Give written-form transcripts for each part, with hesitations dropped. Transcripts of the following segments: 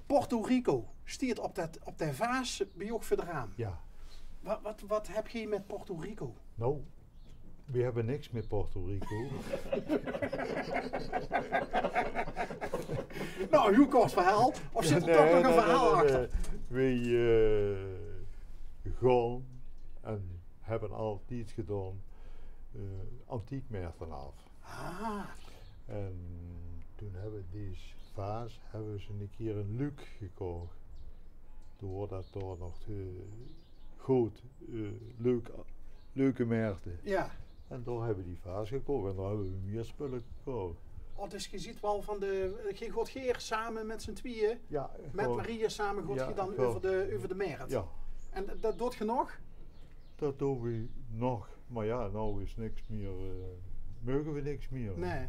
Puerto Rico stiert op de vaas bij ook voor de raam. Ja. Wat heb je met Puerto Rico? Nou, we hebben niks met Puerto Rico. Nou, een heel kort verhaal. Of zit er toch nog een verhaal achter? We gaan en hebben altijd gedaan antiekmerken af. Ah, En toen hebben we deze vaas hebben ze een keer een Luc gekocht. Doordat daar nog goed leuke merken. ja. En daar hebben we die vaas gekocht en daar hebben we meer spullen gekocht. Oh, dus je ziet wel van je gaat Geer samen met z'n tweeën, Ja, met gewoon- Maria samen gaat Ja, je dan gewoon. over de markt. Ja, En dat doet je nog? dat doen we nog. Maar ja, nou is niks meer, mogen we niks meer. Nee.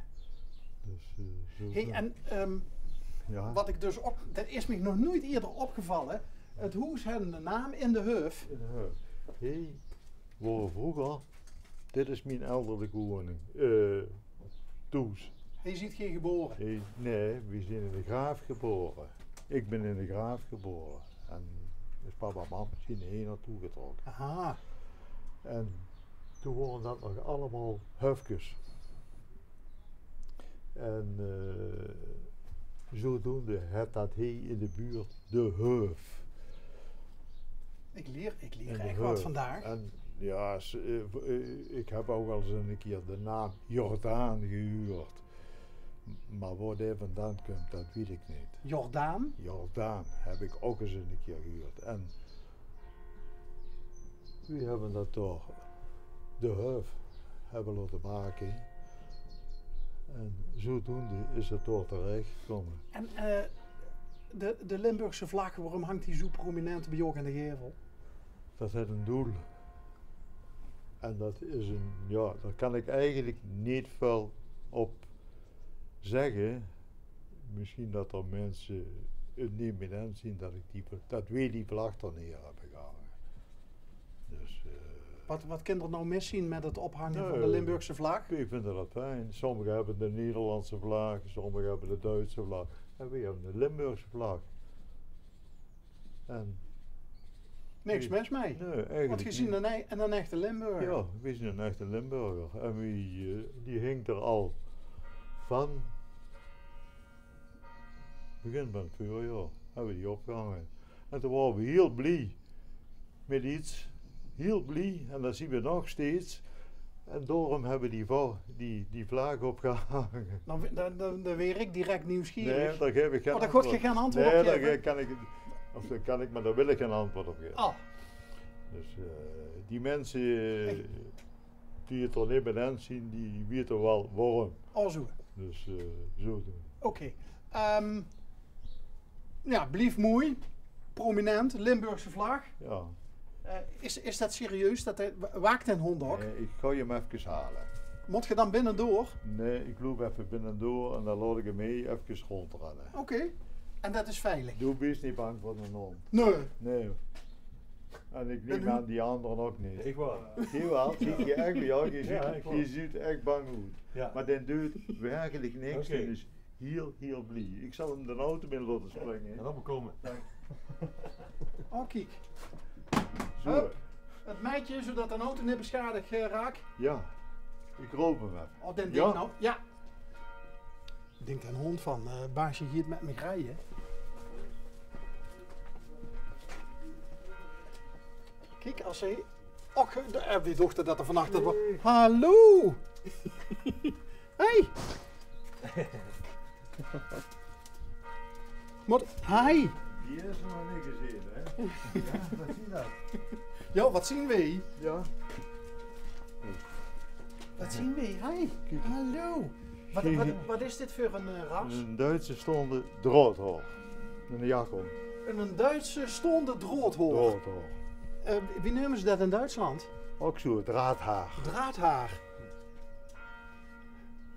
Dus, zo Hey, en ja. wat ik dus ook, dat is me nog nooit eerder opgevallen. Het huis had een naam in de heuf. Hey, waar vroeger, dit is mijn elderlijke woning. Toes. Je ziet geen geboren. Hey, nee, we zijn in de Graaf geboren. Ik ben in de Graaf geboren. En dus papa en mama zijn heen naartoe getrokken. Aha. En toen waren dat nog allemaal hufjes. En zodoende had dat hier in de buurt de heuf. Ik leer En echt de wat heuf. vandaag. En ja, ik heb ook wel eens een keer de naam Jordaan gehuurd. Maar waar die vandaan komt, dat weet ik niet. Jordaan. Jordaan heb ik ook eens een keer gehuurd. En we hebben dat toch de heuf hebben laten maken. En zodoende is het door terecht gekomen. En de Limburgse vlag, waarom hangt die zo prominent bij jou in de gevel? Dat heeft een doel. En dat is een, ja, daar kan ik eigenlijk niet veel op zeggen. Misschien dat er mensen het niet meer aan zien dat we die vlag er neer hebben gehangen. Dus, Wat kinderen nou miszien met het ophangen Nee, van de Limburgse vlag? ik vind dat fijn. Sommigen hebben de Nederlandse vlag, sommigen hebben de Duitse vlag. En we hebben de Limburgse vlag. En Niks mis mee. nee, eigenlijk Want je ziet een echte Limburger. Ja, we zijn een echte Limburger. En die hing er al van begin van het voorjaar. Hebben we die opgehangen. En toen waren we heel blij met iets. Heel blij. En dat zien we nog steeds. En daarom hebben we die vlag opgehangen. Dan weer ik direct nieuwsgierig. Nee, daar geef ik geen Oh, daar antwoord. gaat je geen antwoord nee, op daar geven? kan ik, of dat kan ik, maar daar wil ik geen antwoord op geven. Ah, Dus die mensen die het er niet bij aan zien, die weten wel waarom. oh zo. Dus zo doen. Oké. Ja, blief mooi. Prominent, Limburgse vlag. Ja. Is dat serieus? Waakt een hond ook? Ik ga je hem even halen. Moet je dan binnendoor? Nee, ik loop even binnendoor en dan laat ik hem mee even rondrennen. Oké. En dat is veilig? Doe wees niet bang voor een hond. Nee. Nee. En ik neem En aan die anderen ook niet. Ik wel. Zie je wel, zie je echt bij jou, Ja, ik wel. je ziet echt bang uit. Ja. Maar die doet werkelijk niks, Oké. die is heel blij. Ik zal hem de auto binnen laten springen. En dan bekomen. Oh, kijk. Zo. Hup. Het meidje, zodat een auto niet beschadigd raakt. Ja, ik roep hem even. Oh, dan Ja? denk nou. Ja. Denkt een hond van, baasje hier met me rijden. Kijk, als hij... Och, wie dacht dat er vannacht... was. Hallo! Hey! Wat? Hi! Die is er nog niet gezien, hè? Ja, wat zie je dat? Ja, wat zien we? Ja. Wat zien we? Hi! Kijk. Hallo! Wat is dit voor een ras? Een Duitse stonde droodhoor. Een jakkom. Een Duitse stonde droodhoor. Droodhoor. Wie noemen ze dat in Duitsland? Ook zo, draadhaar. Draadhaar.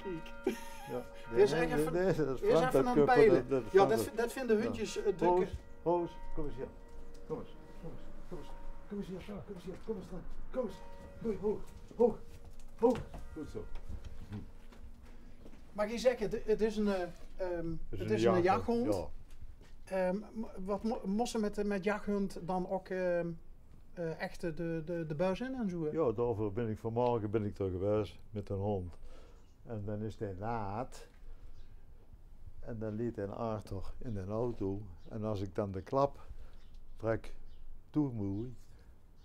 Ja. Kijk. Eerst even- nee, dat is Eerst Frans, even dat aan kuppen, peilen. dat is Ja, Frans. dat vinden hundjes drukke. Roos, kom eens hier. Kom eens, kom eens. Kom eens hier, kom eens hier, kom eens dan. Kom eens. Doei, hoog. Goed zo. Mag je zeggen, het is een Dat jakhond. Ja. Wat moesten met jachthund dan ook echt de buis in en zo? Ja, daarvoor ben ik vanmorgen er geweest met een hond. En dan is hij laat. En dan liet hij Arthur in een auto. En als ik dan de klap trek toemoei.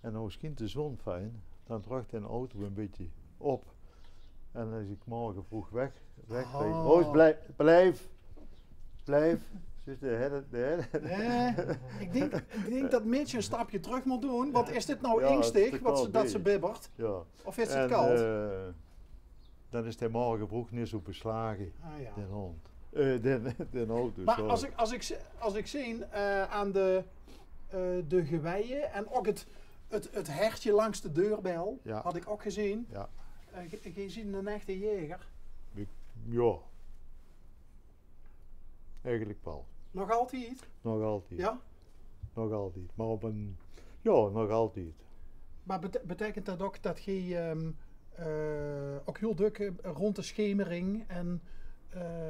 En nou schijnt de zon fijn. Dan trekt hij een auto een beetje op. En als ik morgen vroeg weg ben. Roos, blijf. Dus ik denk dat Mitch een stapje terug moet doen. Want is dit nou Ja, angstig het dat ze bibbert? Ja. Of is het koud? Dan is hij morgen vroeg niet zo beslagen, Ja. de hond. De auto, Maar sorry. als ik zie aan de geweien en ook het hertje langs de deurbel, Ja. had ik ook gezien. Ja. Je ziet een echte jager. Ja. Eigenlijk wel. Nog altijd? Nog altijd. Ja? Nog altijd. Maar op een... Ja, nog altijd. Maar betekent dat ook dat je ook heel druk rond de schemering en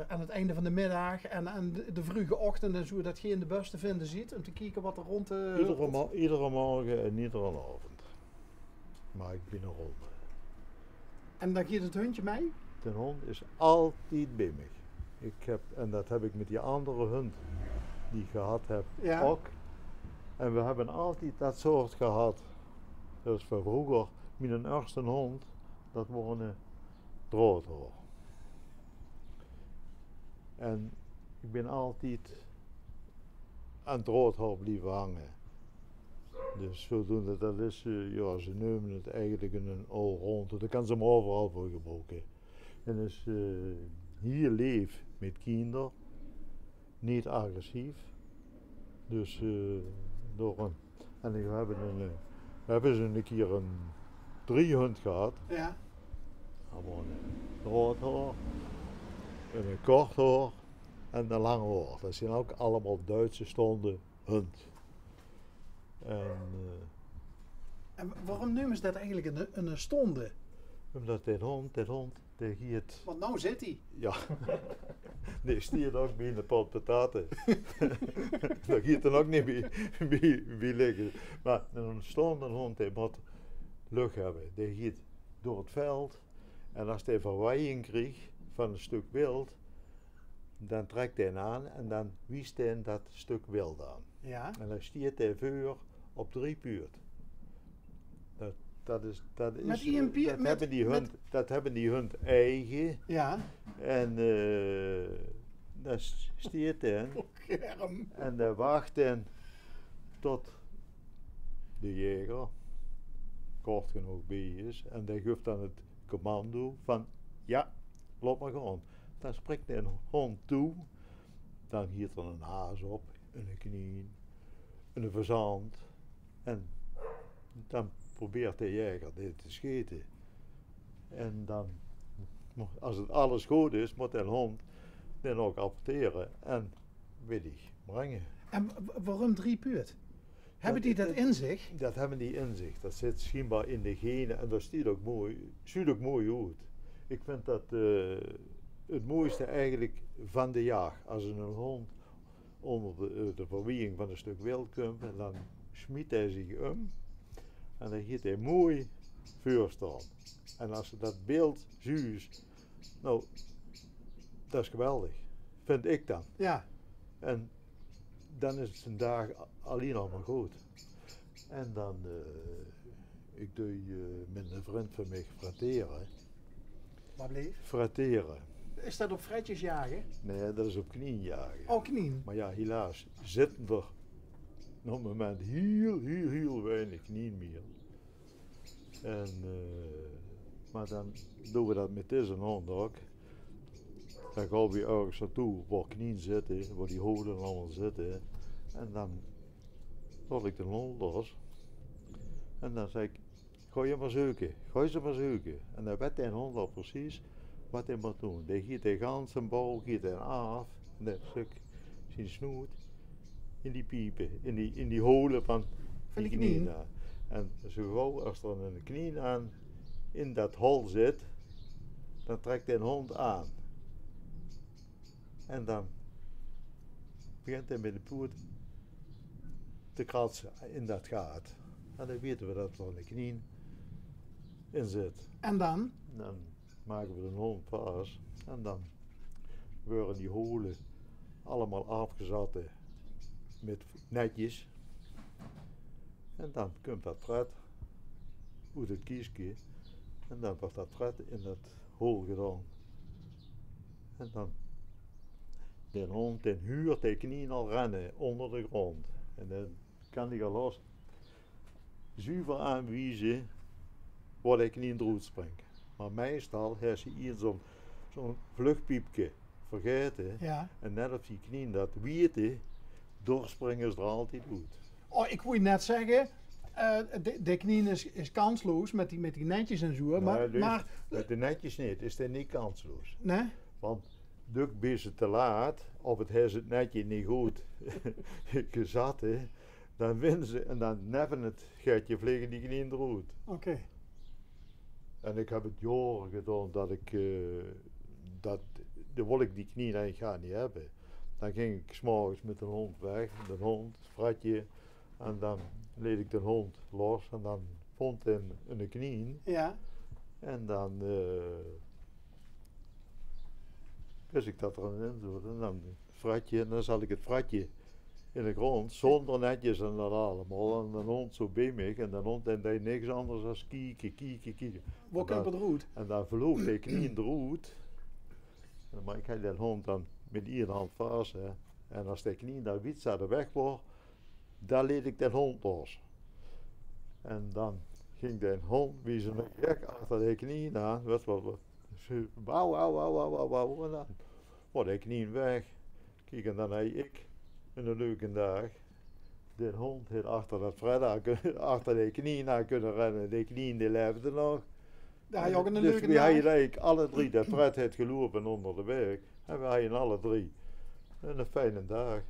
aan het einde van de middag en de vroege ochtend en zo, dat je in de bus te vinden ziet om te kijken wat er rond de... Iedere morgen en iedere avond. Maar ik ben een hond. En dan geeft het hondje mee? De hond is altijd bij mij. En dat heb ik met die andere hond die ik gehad heb ook. En we hebben altijd dat soort gehad. Dus van vroeger, mijn eerste hond, dat was een droodhoor. En ik ben altijd aan het droodhoor blijven hangen. Dus zodoende, dat is, ja, ze noemen het eigenlijk een allrounder. Dat kan ze maar overal voor gebruiken. En dus hier leef met kinderen, niet agressief. Dus en we hebben ze een keer een 3 hond gehad. Ja. Gewoon een roodhoor, een korthoor en een langhoor. Dat zijn ook allemaal Duitse stonden hond. En waarom noemen ze dat eigenlijk een stonde? Omdat dit hond, die giet... Want nou zit hij. Ja. Die stiert ook bij in de pot pataten. Daar giet er ook niet bij liggen. Maar een stonde hond, die moet lucht hebben. Die giet door het veld. En als hij verwaaien krijgt van een stuk wild, dan trekt hij aan en dan wiest hij dat stuk wild aan. Ja. En dan stiert hij vuur op 3 puurt. Dat hebben die hond eigen. Ja. En dan stiert hij. En dan wacht hij tot de jager kort genoeg bij is. En die geeft dan het commando van ja, loop maar gewoon. Dan spreekt hij een hond toe. Dan giet er een haas op, een knie, een fazant. En dan probeert de jager dit te schieten. En dan, als het alles goed is, moet de hond dan ook apporteren en willig brengen. En waarom 3 puurt? Hebben die dat in zich? Dat hebben die in zich. Dat zit schijnbaar in de genen en dat ziet ook mooi uit. Ik vind dat het mooiste eigenlijk van de jaag. Als een hond onder de verwiering van een stuk wild komt, dan smiet hij zich om. En dan giet hij mooi vuur staan. En als je dat beeld ziet, nou, dat is geweldig. Vind ik dan. Ja. En dan is het een dag alleen al maar goed. En dan, ik doe met een vriend van mij fratteren. Wat bleef? Fratteren. Is dat op fretjes jagen? Nee, dat is op knieën jagen. Oh, knieën. Maar ja, helaas zitten er op het moment heel weinig knieën meer. En, maar dan doen we dat met deze hond ook. Dan gaan we ergens naartoe waar knieën zitten, waar die hoofden allemaal zitten. En dan laat ik de hond los. En dan zeg ik, ga je maar zoeken. En dan weet de hond al precies wat hij moet doen. Die giet de ganse bal af. En dan stuk zijn snoet in die piepen, in die holen van die knieën. En zo gauw als er een knie aan in dat hol zit, dan trekt de hond aan. En dan begint hij met de poot te kratsen in dat gaat. En dan weten we dat er een knie in zit. En dan? Dan maken we de hond vast en dan worden die holen allemaal afgezatten met netjes. En dan komt dat pret uit het kiesje en dan wordt dat pret in dat hol gedaan. En dan de hond den huurt de knieën al rennen onder de grond. En dan kan hij al los zuiver aanwijzen waar de knieën eruit springen. Maar meestal heeft hij hier zo'n vluchtpiepje vergeten. Ja. En net op die knieën dat weten, doorspringen ze er altijd uit. Oh, ik wil je net zeggen, de knie is kansloos met die netjes en zo. Maar, dus maar met de netjes niet, is het niet kansloos. nee? Want duk ben ze te laat, of het heeft het netje niet goed gezat, hè, dan winnen ze en dan neven het geitje vliegen die knieën eruit. Oké. En ik heb het jaren gedaan dat ik, dan wil ik die knieën eigenlijk niet hebben. Dan ging ik 's morgens met de hond weg, de hond, fratje, en dan liet ik de hond los en dan vond hij een knie. Ja. En dan wist ik dat er een in zat. En dan fratje, en dan zat ik het fratje in de grond, zonder netjes en dat allemaal. En de hond zo bij me, en de hond deed niks anders dan kieken. Waar komt het eruit? En dan vloog de knieën eruit. Maar ik had de hond dan met iedere hand vast. Hè. En als de knie daar wit zouden weg was, dan liet ik de hond los. En dan ging de hond wie ze nog gek achter de knieën aan. Weet wat. Wauw. En dan was de knieën weg. Kijk, en dan had ik een leuke dag. De hond had achter dat Fred achter de knieën aan kunnen rennen. De knieën die leefden nog. Daar had je ook een Dus leuke we dag. hadden eigenlijk alle drie, dat Fred had gelopen onder de berg. En we hadden alle drie een fijne dag.